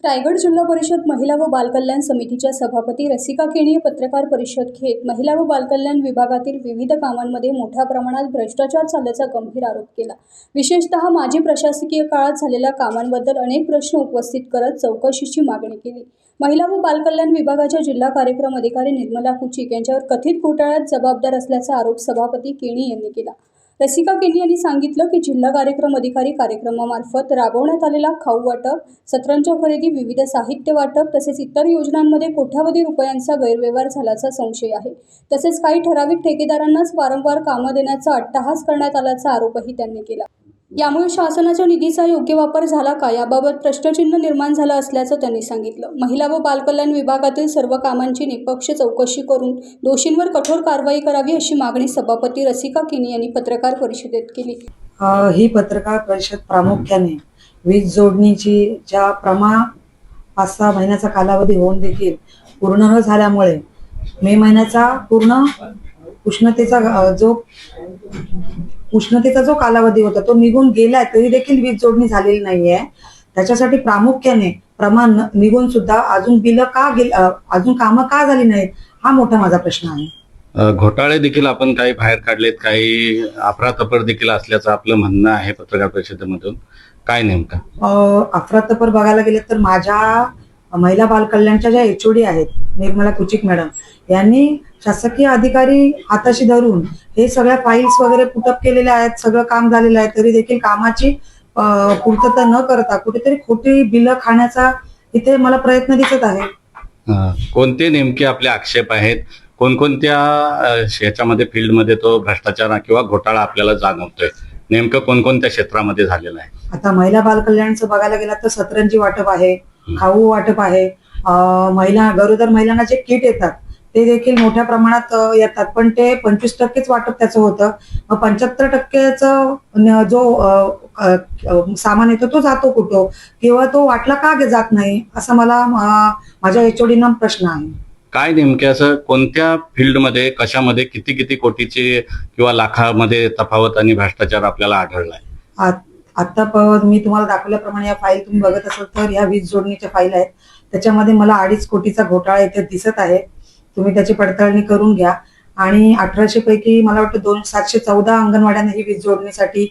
रायगड जिल्हा परिषद महिला व बालकल्याण समितीच्या सभापती रसिका केणी पत्रकार परिषद घेत महिला व बालकल्याण विभागातील विविध कामांमध्ये मोठ्या प्रमाणात भ्रष्टाचार चालल्याचा गंभीर आरोप केला। विशेषतः माजी प्रशासकीय काळात झालेल्या कामांबद्दल अनेक प्रश्न उपस्थित करत चौकशीची मागणी केली। महिला व बालकल्याण विभागाच्या जिल्हा कार्यक्रम अधिकारी निर्मला कुचिक यांच्यावर कथित घोटाळ्यात जबाबदार असल्याचा आरोप सभापती केणी यांनी केला। रसिका केणी यांनी सांगितलं की जिल्हा कार्यक्रम अधिकारी कार्यक्रमामार्फत राबवण्यात आलेला खाऊ वाटप, सत्रांच्या खरेदी, विविध साहित्य वाटप तसेच इतर योजनांमध्ये कोट्यावधी रुपयांचा गैरव्यवहार झाल्याचा संशय आहे। तसेच काही ठराविक ठेकेदारांनाच वारंवार कामं देण्याचा अट्टहास करण्यात आल्याचा आरोपही त्यांनी केला। यामुळे शासनाच्या निधीचा योग्य वापर झाला का याबाबत प्रश्नचिन्ह निर्माण झालं असल्याचं त्यांनी सांगितलं। महिला व बालकल्याण विभागातील सर्व कामांची निष्पक्ष चौकशी करून दोषींवर कठोर कारवाई करावी अशी मागणी सभापती रसिका केणी यांनी पत्रकार परिषदेत केली। ही पत्रकार परिषद प्रामुख्याने वीज जोडणीची ज्या 5-6 महिन्याचा कालावधी होऊन देखील पूर्ण न झाल्यामुळे मे महिन्याचा पूर्ण उष्णतेचा जो कालावधी होता तो निघून गेलाय तरी देखील वीज जोडणी झालेली नाहीये। त्याच्यासाठी प्रामुख्याने प्रमाण निघून सुद्धा अजून बिल का अजून कामं का झाली नाहीत हा मोठा माझा प्रश्न आहे। घोटाळे देखील आपण काही बाहेर काढलेत, काही अफरातफर देखील असल्याचं आपलं म्हणणं आहे पत्रकार परिषदेमधून। काय नेमकं अफरातफर बघायला गेले तर माझ्या महिला बाल कल्याणच्या ज्या HOD आहेत निर्मला कुचिक मॅडम यांनी शासकीय अधिकारी हाताशी धरून हे सगळ्या फाईल्स वगैरे पुटअप केलेल्या आहेत, सगळं काम झालेलं आहे, तरी देखील कामाची पूर्तता न करता कुठेतरी खोटी बिलं खाण्याचा इथे मला प्रयत्न दिसत आहे। कोणते नेमके आपले आक्षेप आहेत, कोणकोणत्या याच्यामध्ये फील्डमध्ये तो भ्रष्टाचार किंवा घोटाळा आपल्याला जाणवतोय, नेमकं कोणकोणत्या क्षेत्रामध्ये झालेला आहे? आता महिला बाल कल्याणचं बघायला गेलं तर सतरंजी वाटप आहे, खाऊ वाटप आहे, गरोदर महिलांना जे किट येतात ते देखील मोठ्या प्रमाणात येतात, पण ते 25% वाटप त्याचं होतं। 75% जो सामान येतो तो जातो कुठं किंवा तो वाटला का जात नाही असं मला माझ्या HOD प्रश्न आहे। काय नेमके असं कोणत्या फील्डमध्ये कशामध्ये किती कोटीची किंवा लाखामध्ये तफावत आणि भ्रष्टाचार आपल्याला आढळलाय? आता मी तुम्हाला दाखवल्याप्रमाणे या फाईल तुम्ही बघत असाल तर या वीज जोडणीच्या फाईल आहेत, त्याच्यामध्ये मला 2.5 कोटीचा घोटाळा इथे दिसत आहे। तुम्ही त्याची पडताळणी करून घ्या। आणि 1800 पैकी मला वाटतं 714 अंगणवाड्यांना ही वीज जोडणीसाठी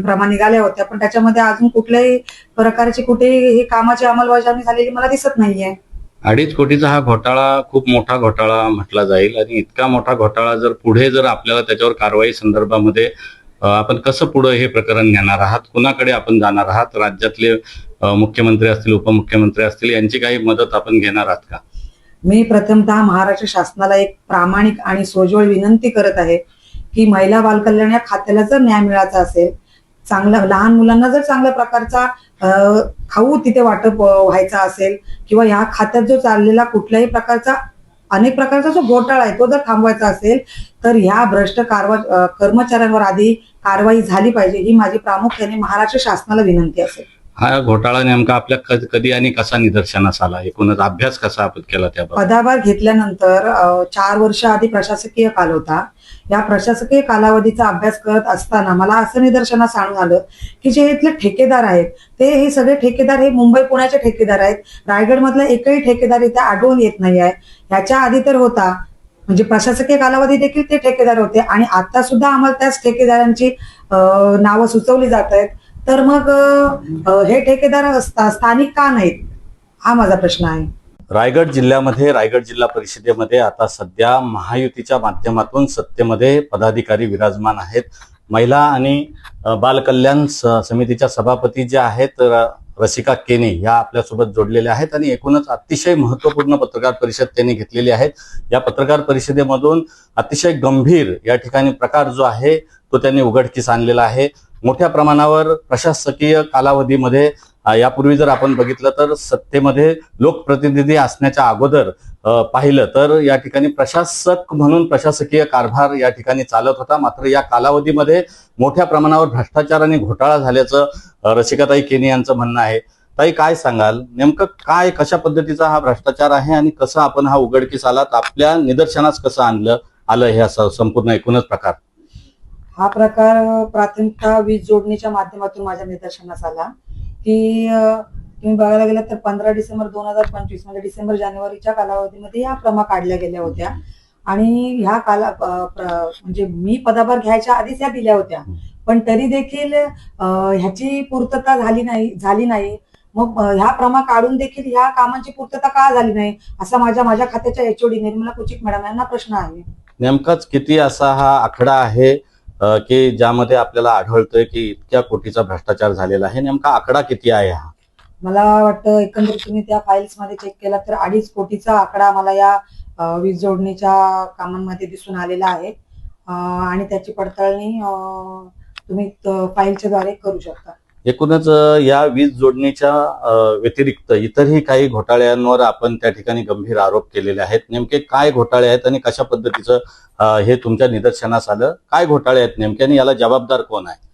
प्रमा निघाल्या होत्या, पण त्याच्यामध्ये अजून कुठल्याही प्रकारची कुठेही कामाची अंमलबजावणी झालेली मला दिसत नाहीये। 2.5 कोटीचा हा घोटाळा खूप मोठा घोटाळा म्हटला जाईल आणि इतका मोठा घोटाळा जर पुढे आपल्याला त्याच्यावर कारवाई संदर्भामध्ये आपण कसं पुढे हे प्रकरण घेणार आहात, कुणाकडे आपण जाणार आहात, राज्यातले मुख्यमंत्री असतील, उपमुख्यमंत्री असतील, यांची काही मदत आपण घेणार आहात का? मी प्रथमतः महाराष्ट्र शासनाला एक प्रामाणिक आणि सोजवळ विनंती करत आहे की महिला बाल कल्याण या खात्याला जर न्याय मिळायचा असेल, चांगला लहान मुलांना जर चांगल्या प्रकारचा खाऊ तिथे वाटप व्हायचा असेल किंवा या खात्यात जो चाललेला कुठल्याही प्रकारचा अनेक प्रकारचा जो घोटाळा आहे तो जर थांबवायचा असेल तर ह्या भ्रष्ट कर्मचाऱ्यांवर आधी कारवाई झाली पाहिजे, ही माझी प्रामुख्याने महाराष्ट्र शासनाला विनंती असेल। हा घोटाळा नेमका आपल्या कधी आणि कसा निदर्शनास आला, एकूणच अभ्यास कसा आपण केला? त्या पदाभार घेतल्यानंतर 4 वर्ष आधी प्रशासकीय काल होता। या प्रशासकीय कालावधीचा अभ्यास करत असताना मला असं निदर्शनास आणून आलं की जे इथले ठेकेदार आहेत ते हे सगळे ठेकेदार हे मुंबई पुण्याचे ठेकेदार आहेत। रायगड मधला एकही ठेकेदार इथे आढळून येत नाही आहे। याच्या आधी तर होता, म्हणजे प्रशासकीय कालावधी देखील ते ठेकेदार होते आणि आता सुद्धा आम्हाला त्याच ठेकेदारांची नावं सुचवली जात आहेत। तर मग हे ठेकेदार स्थानिक का नाहीत हा माझा प्रश्न आहे। रायगड जिल्ह्यामध्ये, रायगड जिल्हा परिषदेमध्ये आता सध्या महायुतीच्या माध्यमातून सत्तेमध्ये पदाधिकारी विराजमान आहेत। महिला आणि बाल कल्याण समितीच्या सभापती ज्या आहेत रसिका केणी ह्या आपल्यासोबत जोडलेल्या आहेत आणि एकूणच अतिशय महत्वपूर्ण पत्रकार परिषद त्यांनी घेतलेली आहे। या पत्रकार परिषदेमधून अतिशय गंभीर या ठिकाणी प्रकार जो आहे तो त्यांनी उघडकीस आणलेला आहे। मोठ्या प्रमाणावर प्रशासकीय कालावधीमध्ये यापूर्वी जर आपण बघितलं तर सत्तेमध्ये लोकप्रतिनिधी असण्याच्या अगोदर पाहिलं तर या ठिकाणी प्रशासक म्हणून प्रशासकीय कारभार या ठिकाणी चालत होता, मात्र या कालावधीमध्ये मोठ्या प्रमाणावर भ्रष्टाचार आणि घोटाळा झाल्याचं रसिकाताई केणी यांचं म्हणणं आहे। ताई, काय सांगाल, नेमकं कशा पद्धतीचा हा भ्रष्टाचार आहे आणि कसं आपण हा उघडकीस आलात, आपल्या निदर्शनास कसं आलं हे असं संपूर्ण एकूणच प्रकार? हा प्रकार प्राथमिकतः वीज जोडणीच्या माध्यमातून माझ्या निदर्शनास आला। की तुम्ही बघायला गेलात तर 15 डिसेंबर 2025 म्हणजे डिसेंबर जानेवारीच्या कालावधीमध्ये या प्रमा काढल्या गेल्या होत्या. आणि ह्या म्हणजे मी पदाभार घ्यायच्या आधीच या दिल्या होत्या, पण तरी देखील ह्याची पूर्तता झाली नाही. मग ह्या प्रमा काढून देखील ह्या कामांची पूर्तता का झाली नाही, असा माझ्या खात्याच्या एचओडी निर्मला कुचिक मॅडम यांना प्रश्न आहे. नेमकाच किती असा हा आकडा आहे की ज्यामध्ये आपल्याला आढळतोय की इतक्या कोटीचा भ्रष्टाचार झालेला आहे? नेमका आकडा किती आहे हा? मला वाटतं एकंदरीत तुम्ही त्या फाईल्स मध्ये चेक केला तर 2.5 कोटीचा आकडा मला या वीज जोडणीच्या कामांमध्ये दिसून आलेला आहे. आणि त्याची पडताळणी तुम्ही फाईलच्या द्वारे करू शकता. एकूणच या वीज जोडणीच्या व्यतिरिक्त इतरही काही घोटाळ्यांवर आपण त्या ठिकाणी गंभीर आरोप केलेले आहेत. नेमके काय घोटाळे आहेत आणि कशा पद्धतीचं हे तुमच्या निदर्शनास आलं? काय घोटाळे आहेत नेमके आणि याला जबाबदार कोण आहे?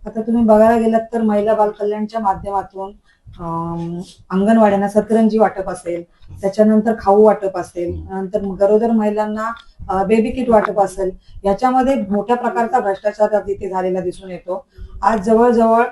आता तुम्ही बघायला गेलात तर महिला बाल कल्याणच्या माध्यमातून अंगणवाड्यांना सतरंजी वाटप असेल, त्याच्यानंतर खाऊ वाटप असेल, नंतर गरोदर महिलांना बेबी किट वाटप असेल, याच्यामध्ये मोठ्या प्रकारचा भ्रष्टाचार तिथे झालेला दिसून येतो. आज जवळजवळ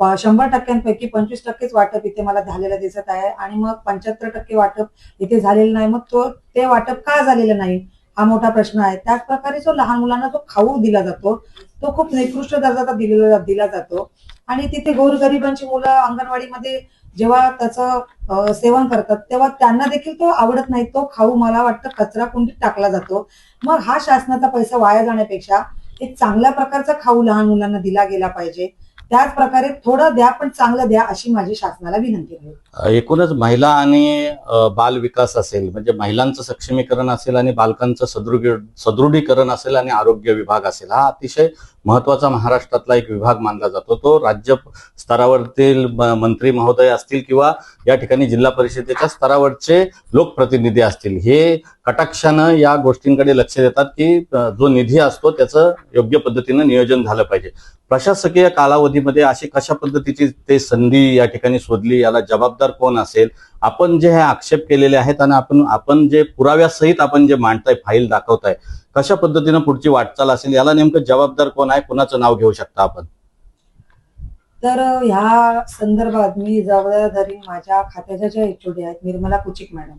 100% 25% वाटप इथे मला झालेलं दिसत आहे आणि मग 75% वाटप इथे झालेलं नाही. मग ते वाटप का झालेलं नाही हा मोठा प्रश्न आहे. त्याच प्रकारे जो लहान मुलांना जो खाऊ दिला जातो तो खूप निकृष्ट दर्जाचा दिला जातो आणि तिथे गोरगरिबांची मुलं अंगणवाडीमध्ये जेव्हा त्याचं सेवन करतात तेव्हा त्यांना देखील तो आवडत नाही. तो खाऊ मला वाटतं कचरा कुंडीत टाकला जातो. मग हा शासनाचा पैसा वाया जाण्यापेक्षा एक चांगल्या प्रकारचा खाऊ लहान मुलांना दिला गेला पाहिजे. त्याच प्रकारे थोडं द्या पण चांगलं द्या अशी माझी शासनाला विनंती आहे. एकूणच महिला आणि बाल विकास असेल म्हणजे महिलांचं सक्षमीकरण असेल आणि बालकांचं सदृढीकरण असेल आणि आरोग्य विभाग असेल, हा अतिशय महत्वाचा महाराष्ट्रातला एक विभाग मानला जातो. तो राज्य स्तरावरतील मंत्री महोदय असतील किंवा या ठिकाणी जिल्हा परिषदेच्या स्तरावरचे लोकप्रतिनिधी असतील, हे कटाक्षानं या गोष्टींकडे लक्ष देतात की जो निधी असतो त्याचं योग्य पद्धतीनं नियोजन झालं पाहिजे. प्रशासकीय कालावधीमध्ये अशी कशा पद्धतीची ते संधी या ठिकाणी शोधली, याला जबाबदार कोण असेल? आपण जे हे आक्षेप केलेले आहेत आणि आपण जे पुराव्यासहित आपण जे मांडताय, फाईल दाखवताय, कशा पद्धतीनं पुढची वाटचाल असेल, याला नेमकं जबाबदार कोण आहे? कोणाचं नाव घेऊ शकता आपण? तर ह्या संदर्भात मी जबाबदार धरीन माझ्या खात्याच्या ज्या एचओडी आहेत निर्मला कुचिक मॅडम,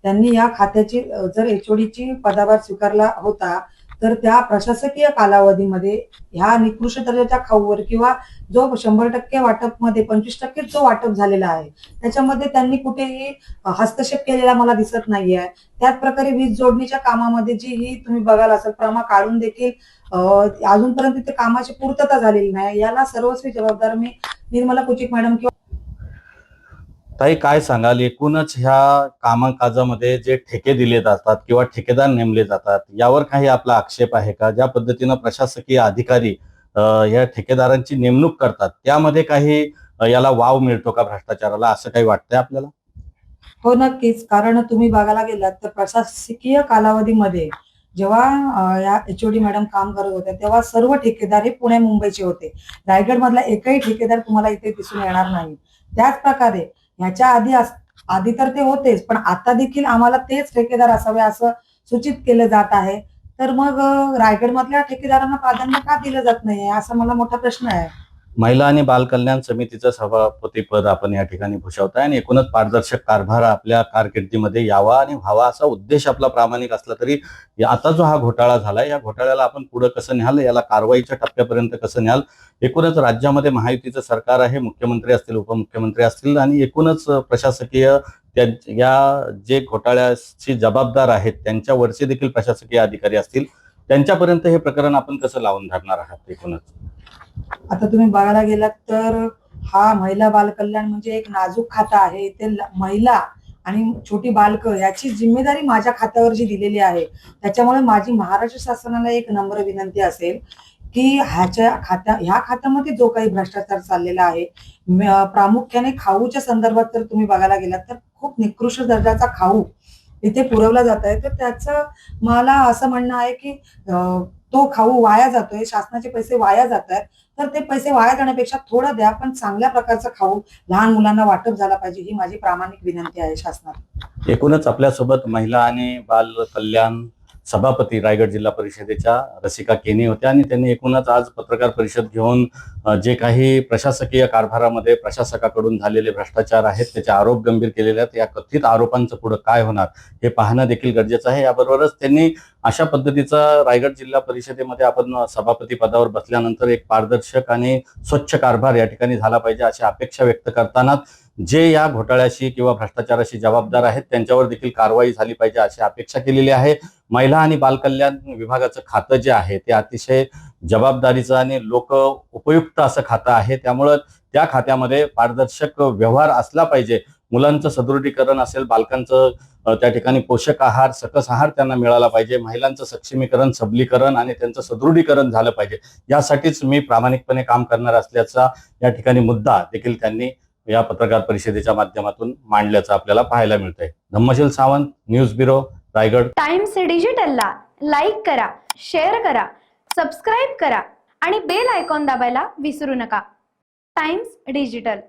त्यांनी या खात्याची जर एचओडीची पदाभार स्वीकारला होता तर त्या प्रशासकीय कालावधीमध्ये ह्या निकृष्ट दर्जाच्या खाऊवर किंवा जो 100% वाटप मध्ये 25% जो वाटप झालेला आहे त्याच्यामध्ये त्यांनी कुठेही हस्तक्षेप केलेला मला दिसत नाहीये. त्याच प्रकारे वीज जोडणीच्या कामामध्ये जी ही तुम्ही बघाल असेल प्रमा काढून देखील अजूनपर्यंत तिथे कामाची पूर्तता झालेली नाही. याला सर्वस्वी जबाबदार मी निर्मला कुचिक मॅडम किंवा ताई काय सांगाल, एकूणच ह्या कामकाजामध्ये जे ठेके दिले जातात किंवा ठेकेदार नेमले जातात यावर काही आपला आक्षेप आहे का? ज्या पद्धतीनं प्रशासकीय अधिकारी या ठेकेदारांची नेमणूक करतात त्यामध्ये काही याला वाव मिळतो का भ्रष्टाचाराला, असं काही वाटतंय आपल्याला? हो नक्कीच. कारण तुम्ही बघायला गेलात तर प्रशासकीय कालावधीमध्ये जेव्हा या एचओडी मॅडम काम करत होत्या तेव्हा सर्व ठेकेदार हे पुणे मुंबईचे होते. रायगड मधला एकही ठेकेदार तुम्हाला इथे दिसून येणार नाही. त्याच प्रकारे ह्याच्या आधी तर ते होतेच, पण आता देखील आम्हाला तेच ठेकेदार असावे असं सूचित केलं जात आहे. तर मग रायगड मधल्या ठेकेदारांना प्राधान्य का दिलं जात नाही असा मला मोठा प्रश्न आहे. महिला आणि बाल कल्याण समितीचं सभापतीपद आपण या ठिकाणी भूषवताय आणि एकूणच पारदर्शक कारभार आपल्या कारकिर्दीमध्ये यावा आणि व्हावा असा उद्देश आपला प्रामाणिक असला तरी आता जो हा घोटाळा झालाय या घोटाळ्याला आपण पुढे कसं न्याल, याला कारवाईच्या टप्प्यापर्यंत कसं न्याल? एकूणच राज्यामध्ये महायुतीचं सरकार आहे, मुख्यमंत्री असतील, उपमुख्यमंत्री असतील आणि एकूणच प्रशासकीय या जे घोटाळ्याची जबाबदार आहेत त्यांच्यावरचे देखील प्रशासकीय अधिकारी असतील, त्यांच्यापर्यंत हे प्रकरण आपण कसं लावून धरणार आहात? एकूणच आता तुम्ही बघायला गेलात तर हा महिला बाल कल्याण म्हणजे एक नाजूक खाता आहे. इथे महिला आणि छोटी बालक याची जिम्मेदारी माझ्या खात्यावर जी दिलेली आहे, त्याच्यामुळे माझी महाराष्ट्र शासनाला एक नम्र विनंती असेल की ह्या खात्यामध्ये जो काही भ्रष्टाचार चाललेला आहे, प्रामुख्याने खाऊच्या संदर्भात तर तुम्ही बघायला गेलात तर खूप निकृष्ट दर्जाचा खाऊ इथे पुरवला जात आहे. तर त्याचं मला असं म्हणणं आहे की तो खाऊ वाया जातोय, शासनाचे पैसे वाया जात आहेत. तर ते पैसे वाया जाण्यापेक्षा थोडं द्या पण चांगल्या प्रकारचा खाऊ लहान मुलांना वाटप झाला पाहिजे, ही माझी प्रामाणिक विनंती आहे शासनाला. एकूणच आपल्यासोबत महिला आणि बाल कल्याण सभापती रायगड जिल्हा परिषदेच्या रसिका केनी होत्या आणि त्यांनी एकूणच आज पत्रकार परिषद घेऊन जे काही प्रशासकीय कारभारामध्ये प्रशासकाकडून झालेले भ्रष्टाचार आहेत त्याचे आरोप गंभीर केलेले आहेत. या कथित आरोपांचं पुढे काय होणार हे पाहणं देखील गरजेचं आहे. याबरोबरच त्यांनी अशा पद्धतीचा रायगड जिल्हा परिषदेमध्ये आपण सभापती पदावर बसल्यानंतर एक पारदर्शक आणि स्वच्छ कारभार या ठिकाणी झाला पाहिजे अशी अपेक्षा व्यक्त करताना जे या घोटाळ्याशी किंवा भ्रष्टाचाराशी जबाबदार आहेत त्यांच्यावर देखील कारवाई झाली पाहिजे अशी अपेक्षा केलेली आहे. महिला आणि बालकल्याण विभागाचं खातं जे आहे ते अतिशय जबाबदारीचं आणि लोक उपयुक्त असं खातं आहे. त्यामुळं त्या खात्यामध्ये पारदर्शक व्यवहार असला पाहिजे. मुलांचं सदृढीकरण असेल, बालकांचं त्या ठिकाणी पोषक आहार, सकस आहार त्यांना मिळाला पाहिजे, महिलांचं सक्षमीकरण, सबलीकरण आणि त्यांचं सदृढीकरण झालं पाहिजे. यासाठीच मी प्रामाणिकपणे काम करणार असल्याचा या ठिकाणी मुद्दा देखील त्यांनी या पत्रकार परिषदेच्या माध्यमातून मांडल्याचं आपल्याला पाहायला मिळतंय. Dhammasheel Sawant, news bureau, Raigad. Times डिजिटलला लाईक करा, शेअर करा, सबस्क्राईब करा आणि बेल आयकॉन दाबायला विसरू नका. Times digital.